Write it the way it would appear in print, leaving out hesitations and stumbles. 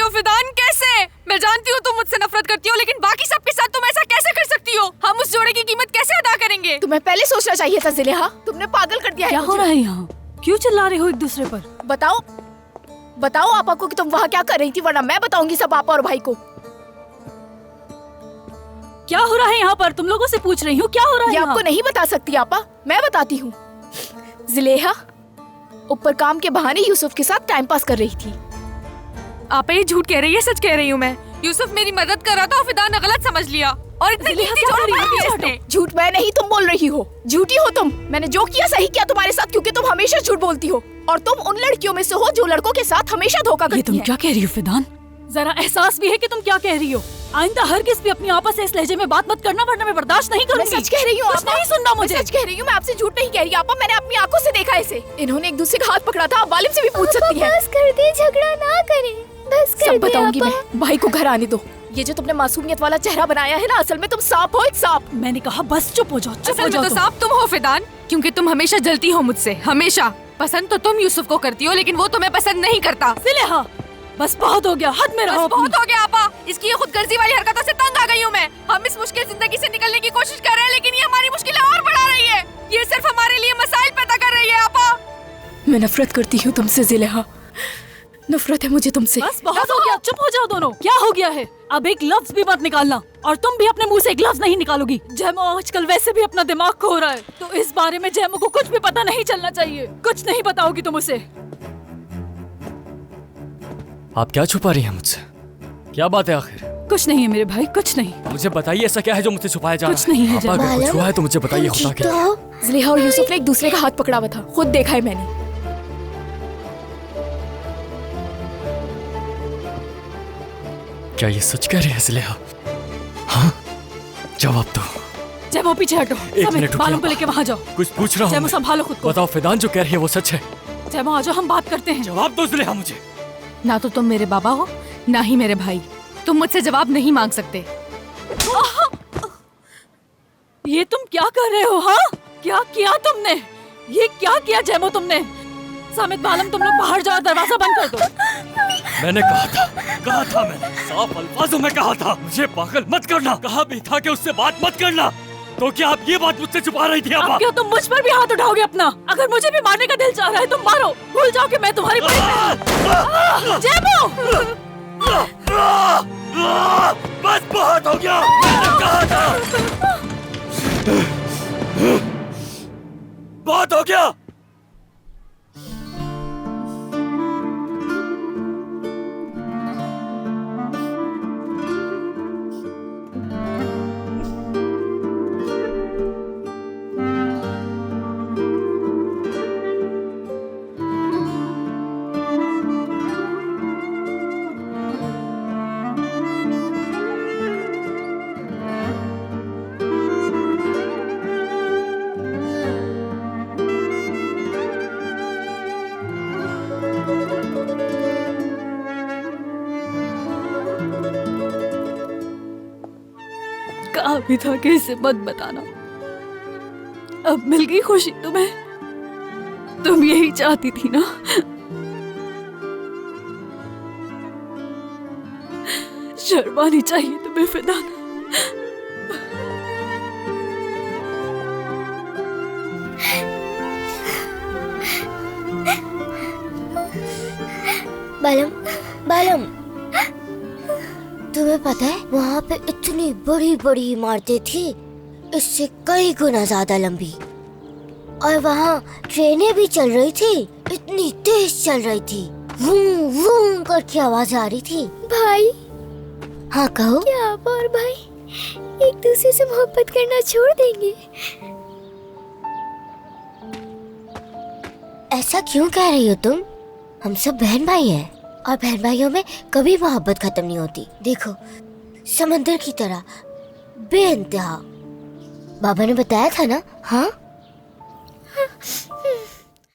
हो फिदान? कैसे? मैं जानती हूँ तुम मुझसे नफरत करती हो, लेकिन बाकी सबके साथ तुम ऐसा कैसे कर सकती हो? हम उस जोड़े की कीमत कैसे अदा करेंगे? तुम्हें पहले सोचना चाहिए था ज़ुलेहा। तुमने पागल कर दिया है। क्या हो रहा है यहाँ? क्यों चिल्ला रहे हो एक दूसरे पर? बताओ बताओ आपा को कि तुम वहाँ क्या कर रही थी, वरना मैं बताऊंगी सब आपा और भाई को। क्या हो रहा है यहाँ पर? तुम लोगों से पूछ रही हूँ क्या हो रहा है ये यहाँ? आपको नहीं बता सकती आपा, मैं बताती हूँ। ज़ुलेहा ऊपर काम के बहाने यूसुफ के साथ टाइम पास कर रही थी। आप ये झूठ कह रही है, सच कह रही हूँ मैं। यूसुफ मेरी मदद कर रहा था और फिदान ने गलत समझ लिया और इतने कीमती जोड़ मार दिया इसने। झूठ मैं नहीं, तुम बोल रही हो। झूठी हो तुम। मैंने जो किया सही किया तुम्हारे साथ, क्योंकि तुम हमेशा झूठ बोलती हो और तुम उन लड़कियों में से हो जो लड़कों के साथ हमेशा धोखा करती ये तुम हैं। क्या कह रही हो फिदान? जरा एहसास भी है कि तुम क्या कह रही हो। आइंदा हरगिज़ भी अपनी आपस से इस लहजे में बात मत करना, वरना मैं बर्दाश्त नहीं मैं करूंगी। सच कह रही हूँ कुछ नहीं सुनना मुझे। मैं सच कह रही हूँ, मैं आपसे झूठ नहीं कह रही आपा। मैंने अपनी आंखों से देखा इसे। इन्होंने एक दूसरे का हाथ पकड़ा था। आप वालिम से भी पूछ सकती हैं। बस कर दे, झगड़ा ना करें, बस कर सब दे बताऊंगी आपा। मैं। भाई को घर आने दो। ये जो तुमने मासूमियत वाला चेहरा बनाया है ना, असल में तुम सांप हो, एक सांप। मैंने कहा बस चुप हो जाओ, चुप असल हो में जाओ तो तुम। सांप तुम हो फिदान, क्योंकि तुम हमेशा जलती हो मुझसे, हमेशा। पसंद तो तुम यूसुफ को करती हो, लेकिन वो तुम्हें पसंद नहीं करता। ज़ुलेहा बस बहुत हो गया, हद में रहो। बस बहुत हो गया आपा। इसकी ये खुदगर्जी वाली हरकतों से तंग आ गई हूँ मैं। हम इस मुश्किल जिंदगी से निकलने की कोशिश कर रहे हैं, लेकिन ये हमारी मुश्किलें और बढ़ा रही है। ये सिर्फ हमारे लिए मसाइल पैदा कर रही है आपा। मैं नफरत करती हूँ तुमसे ज़ुलेहा, नफरत है मुझे तुमसे। बस बहुत हो गया, चुप हो जाओ दोनों। क्या हो गया है? अब एक लफ्ज भी मत निकालना, और तुम भी अपने मुंह से एक लफ्ज नहीं निकालोगी। जैमो आजकल वैसे भी अपना दिमाग खो रहा है, तो इस बारे में जैमो को कुछ भी पता नहीं चलना चाहिए। कुछ नहीं बताओगी तुम उसे। आप क्या छुपा रही हैं मुझसे? क्या बात है आखिर? कुछ नहीं है मेरे भाई, कुछ नहीं। मुझे बताइए ऐसा क्या है जो मुझसे छुपाया जा रहा है? कुछ नहीं है आपा, अगर कुछ हुआ है तो मुझे बताइए, होता क्या है? ज़ुलेहा और यूसुफ ने एक दूसरे का हाथ पकड़ा हुआ था, खुद देखा है मैंने। क्या ये सच कह रही है ज़ुलेहा? हाँ, जवाब दो। जैमो पीछे हटो, मिनट समित रुकिए बालों को आपा। लेके वहाँ जाओ। कुछ पूछ रहा हूँ जैमो मैं। संभालो खुद को। बताओ फिदान जो कह रही है वो सच है? जैमो आ जाओ, हम बात करते हैं। जवाब दो ज़ुलेहा मुझे। ना तो तुम मेरे बाबा हो, ना ही मेरे भाई। तुम मुझसे जवाब नहीं मांग सकते। ये तुम क्या कर रहे हो? हाँ, क्या किया तुमने? ये क्या किया जैमो तुमने? सामित बालम, तुम लोग बाहर जाओ, दरवाजा बंद कर दो। मैंने कहा था मैंने साफ अल्फाजों में कहा था, मुझे पागल मत करना। कहा भी था कि उससे बात मत करना। तो क्या आप ये बात मुझसे छुपा रही थी? अब आपा, क्यों तुम मुझ पर भी हाथ उठाओगे अपना? अगर मुझे भी मारने का दिल चाह रहा है तो मारो, भूल जाओ कि मैं तुम्हारी बड़ी बहन हूँ। जैमो! बस बहुत हो गया। मैंने कहा था बहुत हो गया। कहा भी था कि इसे मत बताना। अब मिल गई खुशी तुम्हें। तुम यही चाहती थी ना? शर्मानी चाहिए तुम्हें फिदान। बालम, बालम, तुम्हें पता है वहाँ पे इतनी बड़ी बड़ी इमारतें थी, इससे कई गुना ज्यादा लंबी, और वहाँ ट्रेनें भी चल रही थी, इतनी तेज चल रही थी, वूं वूं करके आवाज आ रही थी। भाई, हाँ कहो। क्या आप और भाई एक दूसरे से मोहब्बत करना छोड़ देंगे? ऐसा क्यों कह रही हो तुम? हम सब बहन भाई हैं, और बहन भाइयों में कभी मोहब्बत खत्म नहीं होती। देखो, समंदर की तरह बेइंतहा। बाबा ने बताया था ना? हाँ।